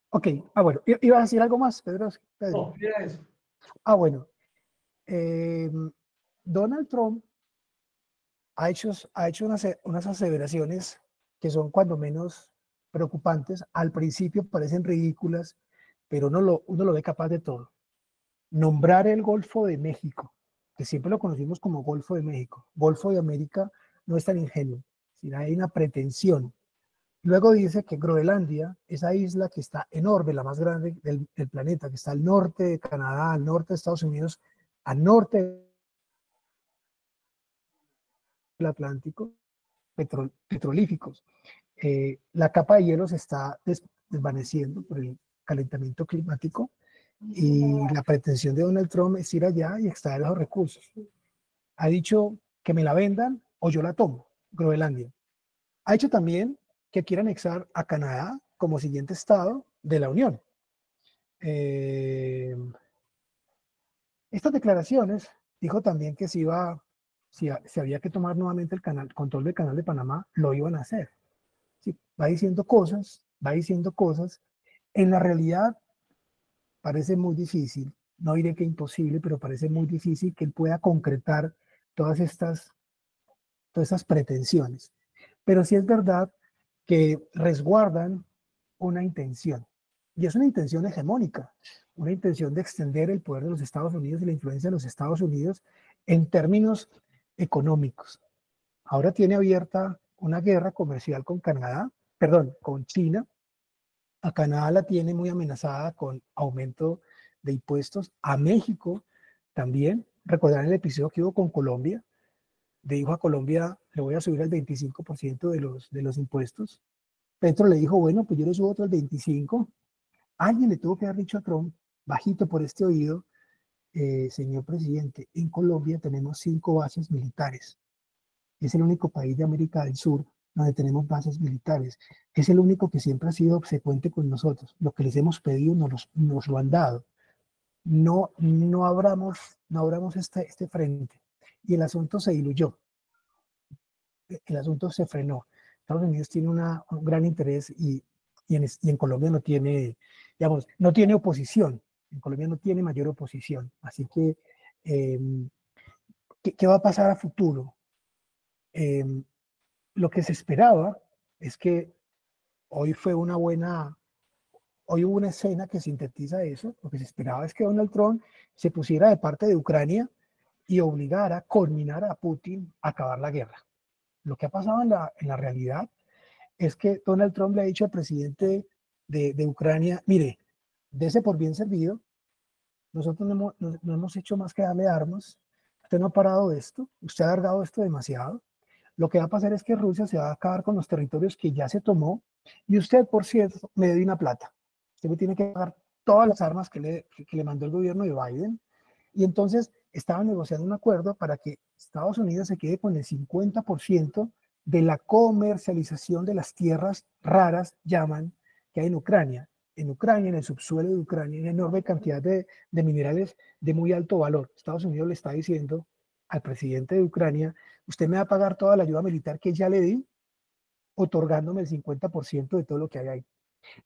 Ok, bueno, ¿ibas a decir algo más, Pedro? No, mira eso. Bueno, Donald Trump ha hecho unas aseveraciones que son cuando menos preocupantes. Al principio parecen ridículas, pero uno lo ve capaz de todo. Nombrar el Golfo de México, que siempre lo conocimos como Golfo de México, Golfo de América, no es tan ingenuo, sino hay una pretensión. Luego dice que Groenlandia, esa isla que está enorme, la más grande del planeta, que está al norte de Canadá, al norte de Estados Unidos, al norte del Atlántico, petrolíficos. La capa de hielo se está desvaneciendo por el calentamiento climático y la pretensión de Donald Trump es ir allá y extraer esos recursos. Ha dicho que me la vendan o yo la tomo, Groenlandia. Ha dicho también que quiere anexar a Canadá como siguiente estado de la Unión. Estas declaraciones, dijo también que si había que tomar nuevamente el control del canal de Panamá, lo iban a hacer. Sí, va diciendo cosas. En la realidad parece muy difícil, no diré que imposible, pero parece muy difícil que él pueda concretar todas estas pretensiones. Pero sí es verdad que resguardan una intención, y es una intención hegemónica, una intención de extender el poder de los Estados Unidos y la influencia de los Estados Unidos en términos económicos. Ahora tiene abierta una guerra comercial con China. A Canadá la tiene muy amenazada con aumento de impuestos. A México también. Recordarán el episodio que hubo con Colombia. Dijo a Colombia, le voy a subir el 25% de los impuestos. Petro le dijo, bueno, pues yo le subo otro al 25%. Alguien le tuvo que haber dicho a Trump, bajito por este oído, señor presidente, en Colombia tenemos 5 bases militares. Es el único país de América del Sur donde tenemos bases militares. Es el único que siempre ha sido obsecuente con nosotros. Lo que les hemos pedido nos lo han dado. No abramos este frente. Y el asunto se diluyó. El asunto se frenó. Estados Unidos tiene un gran interés y en Colombia no tiene, digamos, no tiene oposición. En Colombia no tiene mayor oposición. Así que, ¿qué va a pasar a futuro? Lo que se esperaba es que hoy hubo una escena que sintetiza eso. Lo que se esperaba es que Donald Trump se pusiera de parte de Ucrania y obligara, culminara a Putin a acabar la guerra. Lo que ha pasado en la realidad es que Donald Trump le ha dicho al presidente de Ucrania, mire, dese por bien servido, nosotros no hemos hecho más que darle armas, usted no ha parado esto, usted ha alargado esto demasiado, lo que va a pasar es que Rusia se va a acabar con los territorios que ya se tomó y usted, por cierto, me debe una plata, usted me tiene que pagar todas las armas que le mandó el gobierno de Biden. Y entonces estaban negociando un acuerdo para que Estados Unidos se quede con el 50% de la comercialización de las tierras raras, llaman, que hay en Ucrania. En Ucrania, en el subsuelo de Ucrania, hay una enorme cantidad de minerales de muy alto valor. Estados Unidos le está diciendo al presidente de Ucrania, usted me va a pagar toda la ayuda militar que ya le di, otorgándome el 50% de todo lo que hay ahí.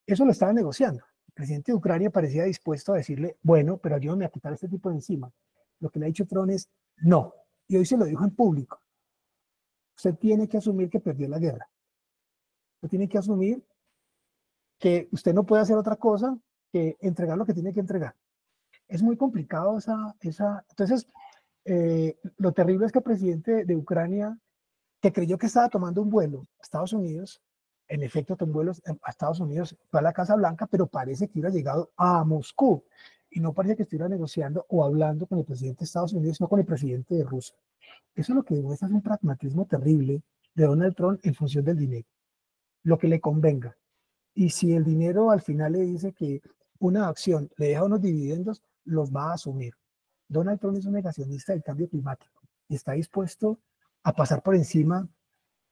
Eso lo estaban negociando. El presidente de Ucrania parecía dispuesto a decirle, bueno, pero ayúdame a quitar este tipo de encima. Lo que le ha dicho Trump es no. Y hoy se lo dijo en público. Usted tiene que asumir que perdió la guerra. Usted tiene que asumir que usted no puede hacer otra cosa que entregar lo que tiene que entregar. Es muy complicado Entonces, lo terrible es que el presidente de Ucrania, que creyó que estaba tomando un vuelo a Estados Unidos, en efecto tomó vuelos a Estados Unidos, fue a la Casa Blanca, pero parece que hubiera llegado a Moscú y no parece que estuviera negociando o hablando con el presidente de Estados Unidos, sino con el presidente de Rusia. Eso lo que demuestra es un pragmatismo terrible de Donald Trump en función del dinero, lo que le convenga. Y si el dinero al final le dice que una acción le deja unos dividendos, los va a asumir. Donald Trump es un negacionista del cambio climático y está dispuesto a pasar por encima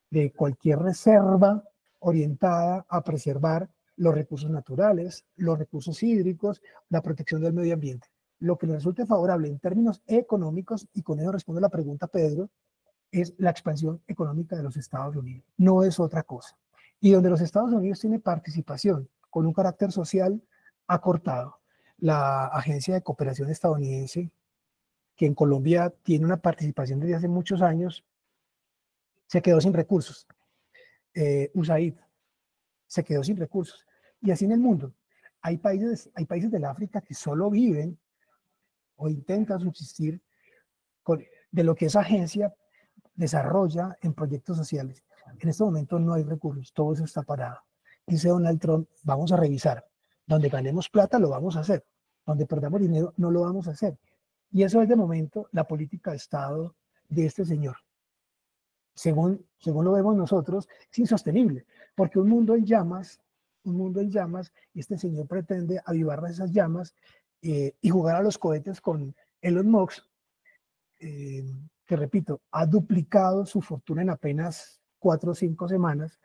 de cualquier reserva orientada a preservar los recursos naturales, los recursos hídricos, la protección del medio ambiente. lo que nos resulte favorable en términos económicos, y con eso respondo a la pregunta, Pedro, es la expansión económica de los Estados Unidos. No es otra cosa. Y donde los Estados Unidos tiene participación con un carácter social acortado, la Agencia de Cooperación Estadounidense, que en Colombia tiene una participación desde hace muchos años, se quedó sin recursos. USAID se quedó sin recursos. Y así en el mundo. Hay países del África que solo viven o intentan subsistir de lo que esa agencia desarrolla en proyectos sociales. En este momento no hay recursos, todo eso está parado. Dice Donald Trump, vamos a revisar. Donde ganemos plata lo vamos a hacer. Donde perdamos dinero no lo vamos a hacer. Y eso es de momento la política de Estado de este señor. Según lo vemos nosotros, es insostenible, porque un mundo en llamas, y este señor pretende avivar esas llamas y jugar a los cohetes con Elon Musk, que repito, ha duplicado su fortuna en apenas 4 o 5 semanas,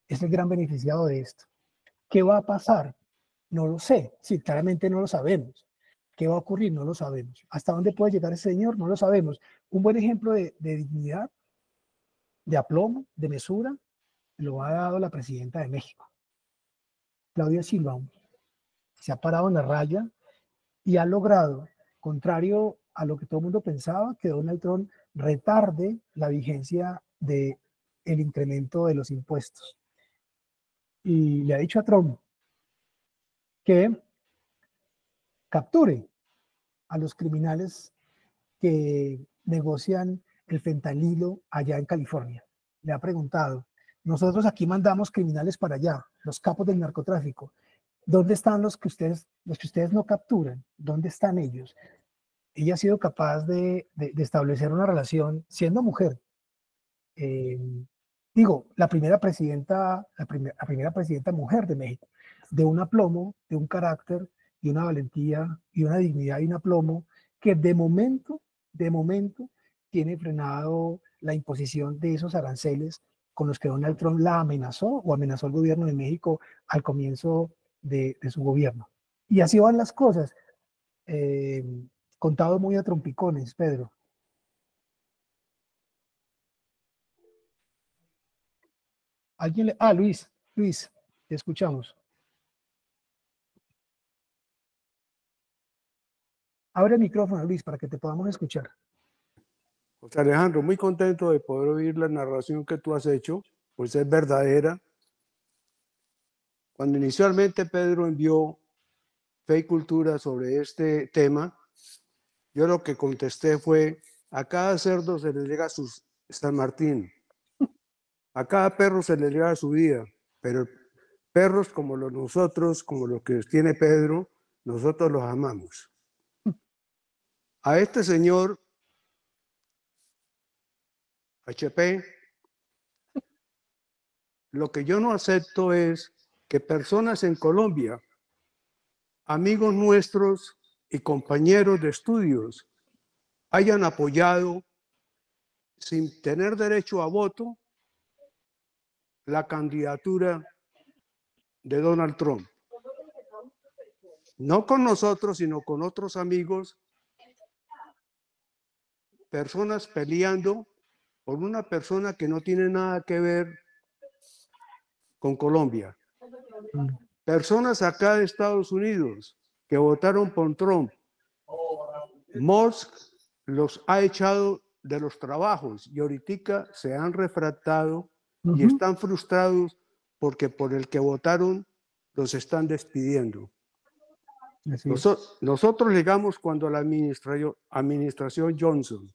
es el gran beneficiado de esto. ¿Qué va a pasar? No lo sé, sí, claramente no lo sabemos. ¿Qué va a ocurrir? No lo sabemos. ¿Hasta dónde puede llegar ese señor? No lo sabemos. Un buen ejemplo de dignidad, de aplomo, de mesura, lo ha dado la presidenta de México, Claudia Sheinbaum. Se ha parado en la raya y ha logrado, contrario a lo que todo el mundo pensaba, que Donald Trump retarde la vigencia del incremento de los impuestos. Y le ha dicho a Trump que capture a los criminales que negocian el fentanilo allá en California. Le ha preguntado, nosotros aquí mandamos criminales para allá, los capos del narcotráfico. ¿Dónde están los que ustedes no capturan? ¿Dónde están ellos? Ella ha sido capaz de establecer una relación, siendo mujer. La primera presidenta mujer de México, de un aplomo, de un carácter y una valentía y una dignidad y un aplomo que de momento tiene frenado la imposición de esos aranceles con los que Donald Trump la amenazó o amenazó al gobierno de México al comienzo de su gobierno. Y así van las cosas, contado muy a trompicones, Pedro. Luis, te escuchamos. Abre el micrófono, Luis, para que te podamos escuchar. José Alejandro, muy contento de poder oír la narración que tú has hecho, pues es verdadera. Cuando inicialmente Pedro envió Fe y Cultura sobre este tema, yo lo que contesté fue, a cada cerdo se le llega su San Martín, a cada perro se le llega su día, pero perros como nosotros, como los que tiene Pedro, nosotros los amamos. A este señor HP, lo que yo no acepto es que personas en Colombia, amigos nuestros y compañeros de estudios, hayan apoyado sin tener derecho a voto la candidatura de Donald Trump. No con nosotros, sino con otros amigos, personas peleando por una persona que no tiene nada que ver con Colombia. Personas acá de Estados Unidos que votaron por Trump. Musk los ha echado de los trabajos y ahorita se han refractado y están frustrados porque por el que votaron los están despidiendo. Nosotros llegamos cuando la administración Johnson.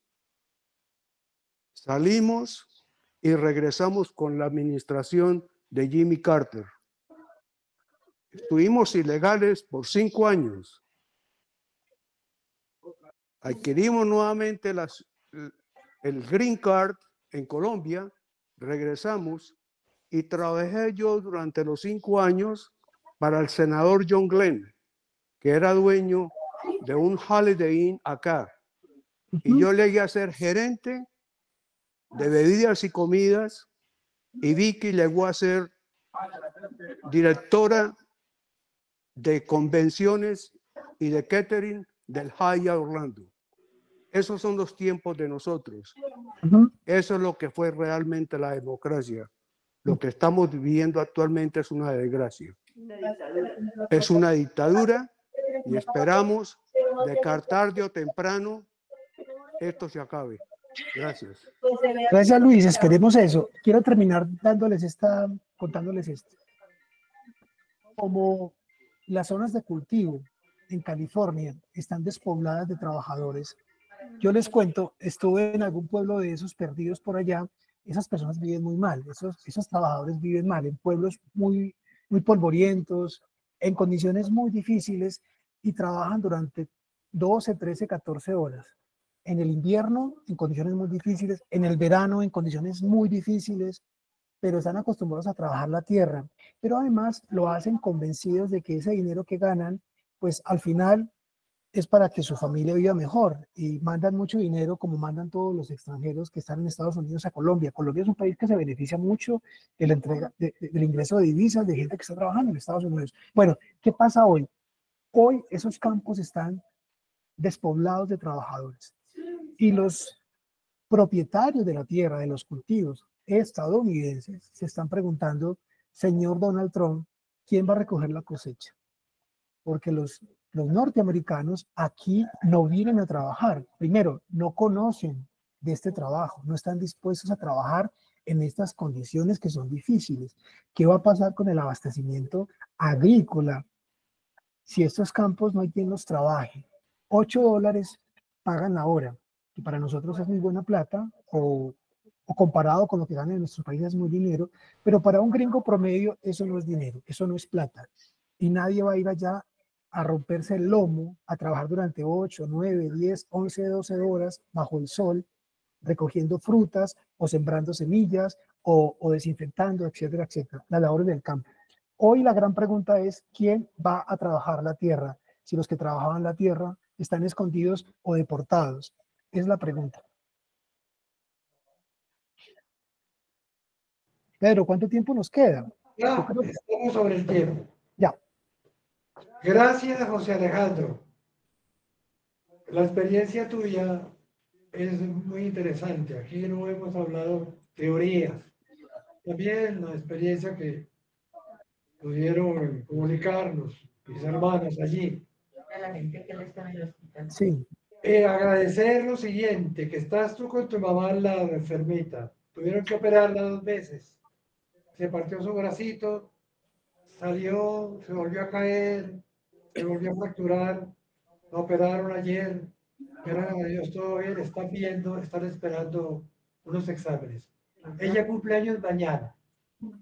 Salimos y regresamos con la administración de Jimmy Carter. Estuvimos ilegales por 5 años. Adquirimos nuevamente el Green Card en Colombia, regresamos y trabajé yo durante los 5 años para el senador John Glenn, que era dueño de un Holiday Inn acá. Y yo llegué a ser gerente de bebidas y comidas y Vicky llegó a ser directora de convenciones y de catering del Hyatt Orlando. Esos son los tiempos de nosotros. Eso es lo que fue realmente la democracia. Lo que estamos viviendo actualmente es una desgracia. Es una dictadura y esperamos de que tarde o temprano esto se acabe. Gracias. Gracias, Luis. Esperemos eso. Quiero terminar contándoles esto. Como las zonas de cultivo en California están despobladas de trabajadores, yo les cuento, estuve en algún pueblo de esos perdidos por allá, esas personas viven muy mal, esos trabajadores viven mal, en pueblos muy, muy polvorientos, en condiciones muy difíciles y trabajan durante 12, 13, 14 horas. En el invierno, en condiciones muy difíciles, en el verano, en condiciones muy difíciles, pero están acostumbrados a trabajar la tierra. Pero además lo hacen convencidos de que ese dinero que ganan, pues al final es para que su familia viva mejor y mandan mucho dinero como mandan todos los extranjeros que están en Estados Unidos a Colombia. Colombia es un país que se beneficia mucho de la entrega, del ingreso de divisas de gente que está trabajando en Estados Unidos. Bueno, ¿qué pasa hoy? Hoy esos campos están despoblados de trabajadores y los propietarios de la tierra, de los cultivos estadounidenses, se están preguntando, señor Donald Trump, ¿quién va a recoger la cosecha? Porque los norteamericanos aquí no vienen a trabajar. Primero, no conocen de este trabajo, no están dispuestos a trabajar en estas condiciones que son difíciles. ¿Qué va a pasar con el abastecimiento agrícola si estos campos no hay quien los trabaje? $8 pagan la hora, que para nosotros es muy buena plata, o comparado con lo que ganan en nuestros países es muy dinero, pero para un gringo promedio eso no es dinero, eso no es plata. Y nadie va a ir allá a romperse el lomo, a trabajar durante 8, 9, 10, 11, 12 horas bajo el sol, recogiendo frutas o sembrando semillas o desinfectando, etcétera, etcétera, las labores del campo. Hoy la gran pregunta es, ¿quién va a trabajar la tierra? Si los que trabajaban la tierra están escondidos o deportados. Es la pregunta. Pedro, ¿cuánto tiempo nos queda? Ya, estamos sobre el tiempo. Ya. Gracias, José Alejandro. La experiencia tuya es muy interesante. Aquí no hemos hablado teorías. También la experiencia que pudieron comunicarnos mis hermanos allí. Sí. Agradecer lo siguiente, que estás tú con tu mamá, la enfermita. Tuvieron que operarla 2 veces. Se partió su bracito, salió, se volvió a caer, se volvió a fracturar, la operaron ayer, gracias a Dios todo bien, están viendo, están esperando unos exámenes. Ella cumple años mañana.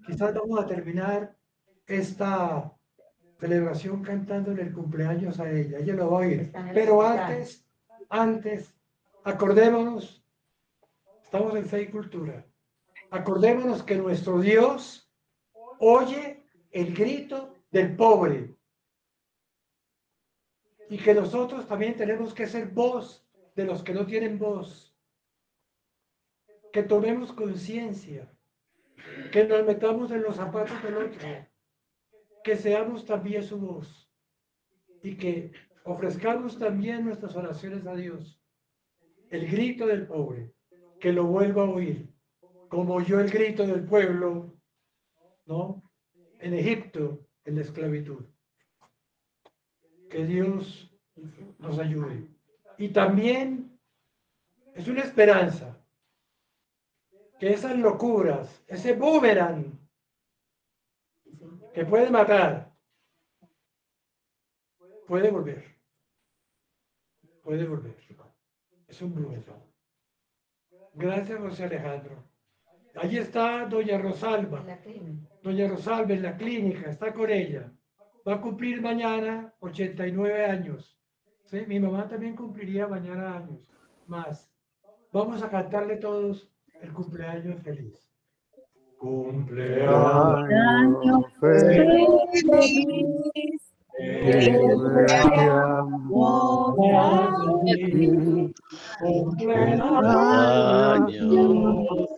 Quizás vamos a terminar esta celebración cantando en el cumpleaños a ella lo va a oír. Pero antes, acordémonos, estamos en Fe y Cultura, acordémonos que nuestro Dios oye el grito del pobre y que nosotros también tenemos que ser voz de los que no tienen voz, que tomemos conciencia, que nos metamos en los zapatos del otro, que seamos también su voz y que ofrezcamos también nuestras oraciones a Dios. El grito del pobre, que lo vuelva a oír, como oyó el grito del pueblo, ¿no? En Egipto, en la esclavitud. Que Dios nos ayude. Y también es una esperanza que esas locuras, ese boomerang que puede matar, puede volver. Puede volver. Es un boomerang. Gracias, José Alejandro. Allí está doña Rosalba. Doña Rosalba en la clínica, está con ella. Va a cumplir mañana 89 años. ¿Sí? Mi mamá también cumpliría mañana años más. Vamos a cantarle todos el cumpleaños feliz. Cumpleaños feliz. Cumpleaños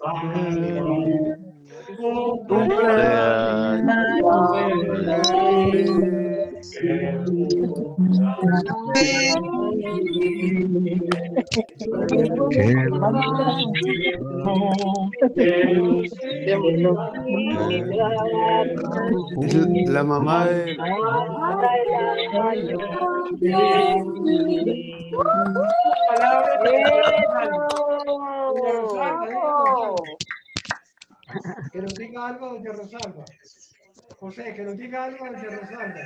feliz. Es la mamá de... Que nos diga algo, doña Rosalba. José, que nos diga algo, doña Rosalba.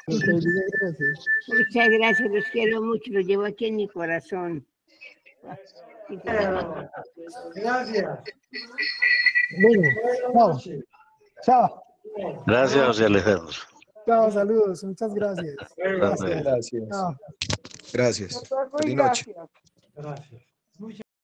Muchas gracias, los quiero mucho, los llevo aquí en mi corazón. Gracias. Bueno, chao. Chao. Gracias, José Alejandro. Chao, saludos. Muchas gracias. Gracias. Chao. Gracias. Feliz noche. Gracias.